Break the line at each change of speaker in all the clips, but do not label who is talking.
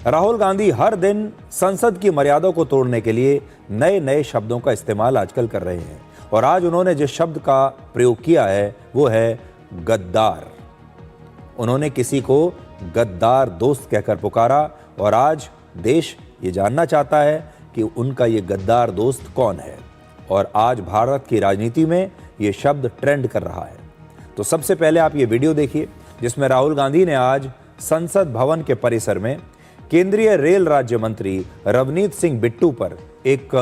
राहुल गांधी हर दिन संसद की मर्यादा को तोड़ने के लिए नए नए शब्दों का इस्तेमाल आजकल कर रहे हैं और आज उन्होंने जिस शब्द का प्रयोग किया है वो है गद्दार। उन्होंने किसी को गद्दार दोस्त कहकर पुकारा और आज देश ये जानना चाहता है कि उनका ये गद्दार दोस्त कौन है और आज भारत की राजनीति में ये शब्द ट्रेंड कर रहा है। तो सबसे पहले आप ये वीडियो देखिए जिसमें राहुल गांधी ने आज संसद भवन के परिसर में केंद्रीय रेल राज्य मंत्री रवनीत सिंह बिट्टू पर एक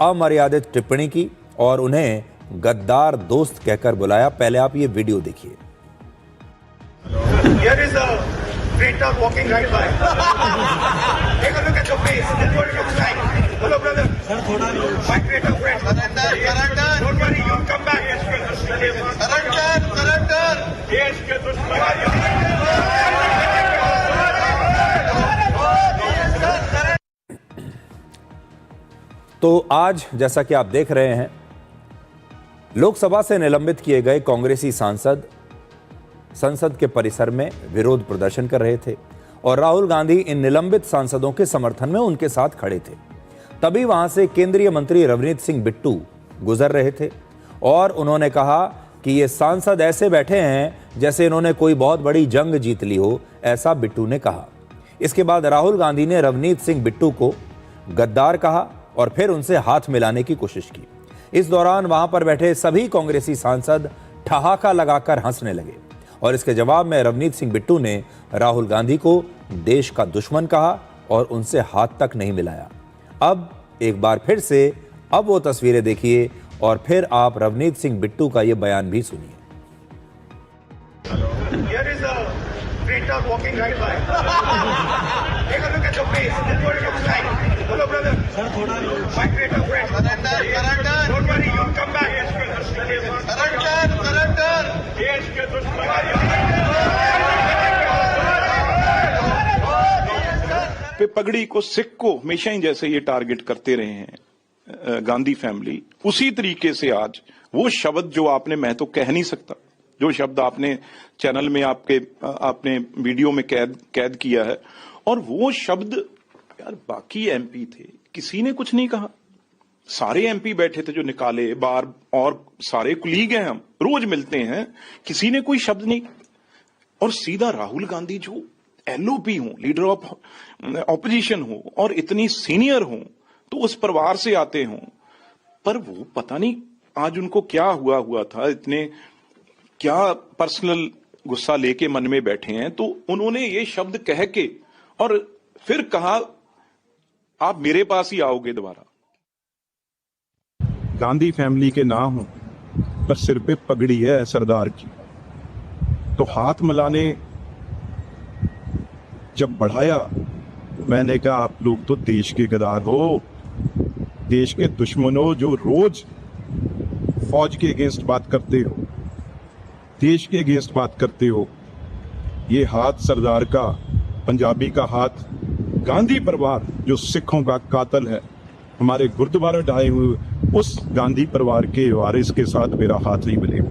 अमर्यादित टिप्पणी की और उन्हें गद्दार दोस्त कहकर बुलाया। पहले आप ये वीडियो देखिए।
Here is a traitor walking right by. Take a look at the face. That's what it looks like. Hello, brother. My traitor friend. Surrender. Don't worry, you'll come back.
तो आज जैसा कि आप देख रहे हैं, लोकसभा से निलंबित किए गए कांग्रेसी सांसद संसद के परिसर में विरोध प्रदर्शन कर रहे थे और राहुल गांधी इन निलंबित सांसदों के समर्थन में उनके साथ खड़े थे। तभी वहां से केंद्रीय मंत्री रवनीत सिंह बिट्टू गुजर रहे थे और उन्होंने कहा कि ये सांसद ऐसे बैठे हैं जैसे इन्होंने कोई बहुत बड़ी जंग जीत ली हो, ऐसा बिट्टू ने कहा। इसके बाद राहुल गांधी ने रवनीत सिंह बिट्टू को गद्दार कहा और फिर उनसे हाथ मिलाने की कोशिश की। इस दौरान वहां पर बैठे सभी कांग्रेसी सांसद ठहाका लगाकर हंसने लगे और इसके जवाब में रवनीत सिंह बिट्टू ने राहुल गांधी को देश का दुश्मन कहा और उनसे हाथ तक नहीं मिलाया। अब एक बार फिर से अब वो तस्वीरें देखिए और फिर आप रवनीत सिंह बिट्टू का ये बयान भी सुनिए।
Here is a traitor walking right by. Take a look at the face. That's what it looks like. Hello, brother. My traitor friend. Surrender. Don't worry, you'll come back.
पे पगड़ी को, सिख को हमेशा ही जैसे ये टारगेट करते रहे हैं गांधी फैमिली, उसी तरीके से आज वो शब्द जो आपने, मैं तो कह नहीं सकता, जो शब्द आपने चैनल में आपने वीडियो में कैद किया है, और वो शब्द यार बाकी एमपी थे, किसी ने कुछ नहीं कहा। सारे एमपी बैठे थे जो निकाले बार, और सारे कुलीग हैं, हम रोज मिलते हैं, किसी ने कोई शब्द नहीं। और सीधा राहुल गांधी जो एलओपी हो, लीडर ऑफ ऑपोजिशन हो और इतनी सीनियर हो, तो उस परिवार से आते हो, पर वो पता नहीं आज उनको क्या हुआ था, इतने क्या पर्सनल गुस्सा लेके मन में बैठे हैं। तो उन्होंने ये शब्द कह के और फिर कहा आप मेरे पास ही आओगे दोबारा।
गांधी फैमिली के ना हो पर सिर पे पगड़ी है सरदार की, तो हाथ मिलाने जब बढ़ाया, मैंने कहा आप लोग तो देश के गद्दार हो, देश के दुश्मन हो, जो रोज फौज के अगेंस्ट बात करते हो, देश के अगेंस्ट बात करते हो। ये हाथ सरदार का, पंजाबी का हाथ, गांधी परिवार जो सिखों का कातिल है, हमारे गुरुद्वारे ढाए हुए, उस गांधी परिवार के वारिस के साथ मेरा हाथ नहीं मिलेगा।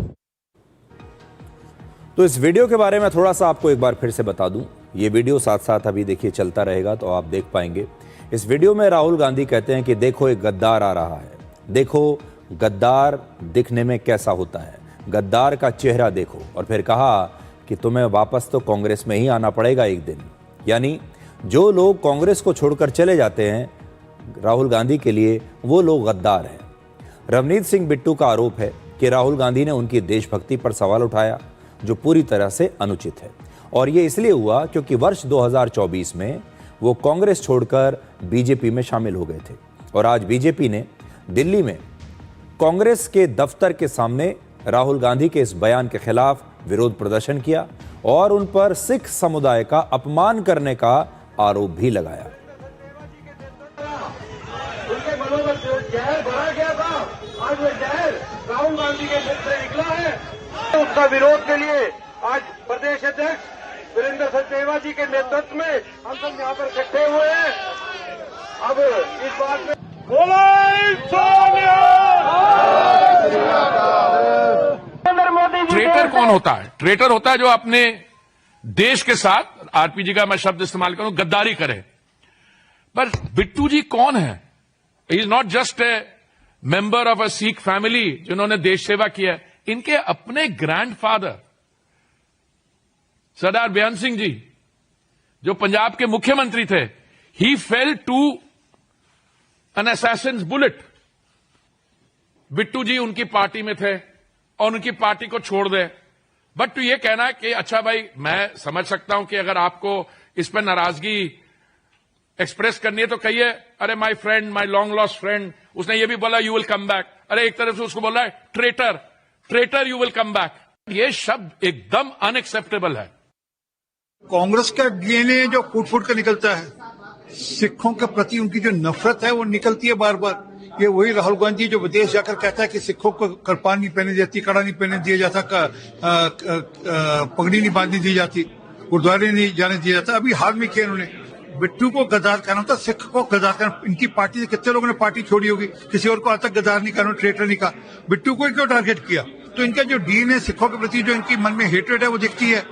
तो इस वीडियो के बारे में थोड़ा सा आपको एक बार फिर से बता दूं, ये वीडियो साथ साथ अभी देखिए चलता रहेगा तो आप देख पाएंगे। इस वीडियो में राहुल गांधी कहते हैं कि देखो एक गद्दार आ रहा है, देखो गद्दार दिखने में कैसा होता है, गद्दार का चेहरा देखो, और फिर कहा कि तुम्हें वापस तो कांग्रेस में ही आना पड़ेगा एक दिन। यानी जो लोग कांग्रेस को छोड़कर चले जाते हैं राहुल गांधी के लिए, वो लोग गद्दार हैं। रवनीत सिंह बिट्टू का आरोप है कि राहुल गांधी ने उनकी देशभक्ति पर सवाल उठाया, जो पूरी तरह से अनुचित है, और ये इसलिए हुआ क्योंकि वर्ष 2024 में वो कांग्रेस छोड़कर बीजेपी में शामिल हो गए थे और आज बीजेपी ने दिल्ली में कांग्रेस के दफ्तर के सामने राहुल गांधी के इस बयान के खिलाफ विरोध प्रदर्शन किया और उन पर सिख समुदाय का अपमान करने का आरोप भी लगाया।
उनके मनों में जहर भरा गया था, आज वो जहर राहुल गांधी के मुख से निकला है। उसका विरोध के लिए आज प्रदेश अध्यक्ष वीरेंद्र सचदेवा जी के नेतृत्व में हम सब यहाँ पर इकट्ठे हुए हैं। अब इस बात में नरेंद्र मोदी जी,
ट्रेटर कौन होता है? ट्रेटर होता है जो अपने देश के साथ, आरपीजी का मैं शब्द इस्तेमाल करूं, गद्दारी करे। पर बिट्टू जी कौन है? He is not just a member of a Sikh family जिन्होंने देश सेवा किया है। इनके अपने ग्रैंडफादर सरदार बेअंत सिंह जी जो पंजाब के मुख्यमंत्री थे, he fell to an assassin's bullet. Bittu ji उनकी पार्टी में थे और उनकी पार्टी को छोड़ दे। बट तो ये कहना है कि अच्छा भाई, मैं समझ सकता हूं कि अगर आपको इस पर नाराजगी एक्सप्रेस करनी है तो कहिए, अरे my friend, my long lost friend, उसने ये भी बोला यू विल कम बैक। अरे एक तरफ से उसको बोला है traitor, traitor you will come back. ये शब्द एकदम अनएक्सेप्टेबल है।
कांग्रेस का डीएनए जो फूट फूट कर निकलता है, सिखों के प्रति उनकी जो नफरत है वो निकलती है बार बार। ये वही राहुल गांधी जो विदेश जाकर कहता है कि सिखों को कृपान नहीं पहने जाती, कड़ा नहीं पहने दिया जाता, पगड़ी नहीं बांधने दी जाती, गुरुद्वारे नहीं जाने दिया जाता। अभी हाल में किया इन्होंने, बिट्टू को गद्दार कहना था, सिख को गद्दार कहना। इनकी पार्टी से कितने लोगों ने पार्टी छोड़ी होगी, किसी और को आज तक गद्दार नहीं कहना, ट्रेटर नहीं कहा, बिट्टू को क्यों टारगेट किया? तो इनका जो डीएनए सिखों के प्रति जो इनकी मन में हेट्रेड है वो दिखती है।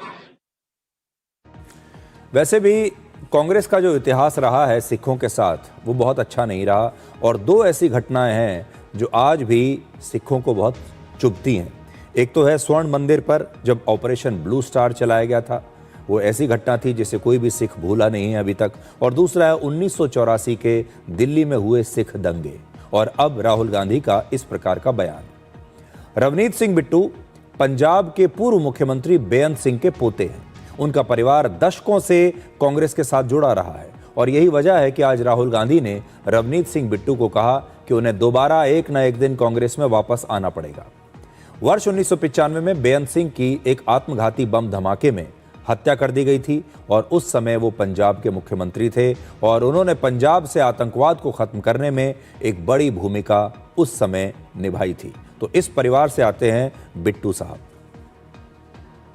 वैसे भी कांग्रेस का जो इतिहास रहा है सिखों के साथ वो बहुत अच्छा नहीं रहा, और दो ऐसी घटनाएं हैं जो आज भी सिखों को बहुत चुभती हैं। एक तो है स्वर्ण मंदिर पर जब ऑपरेशन ब्लू स्टार चलाया गया था, वो ऐसी घटना थी जिसे कोई भी सिख भूला नहीं है अभी तक। और दूसरा है 1984 के दिल्ली में हुए सिख दंगे, और अब राहुल गांधी का इस प्रकार का बयान। रवनीत सिंह बिट्टू पंजाब के पूर्व मुख्यमंत्री बेअंत सिंह के पोते हैं। उनका परिवार दशकों से कांग्रेस के साथ जुड़ा रहा है, और यही वजह है कि आज राहुल गांधी ने रवनीत सिंह बिट्टू को कहा कि उन्हें दोबारा एक न एक दिन कांग्रेस में वापस आना पड़ेगा। वर्ष 1995 में बेअंत सिंह की एक आत्मघाती बम धमाके में हत्या कर दी गई थी, और उस समय वो पंजाब के मुख्यमंत्री थे, और उन्होंने पंजाब से आतंकवाद को खत्म करने में एक बड़ी भूमिका उस समय निभाई थी। तो इस परिवार से आते हैं बिट्टू साहब।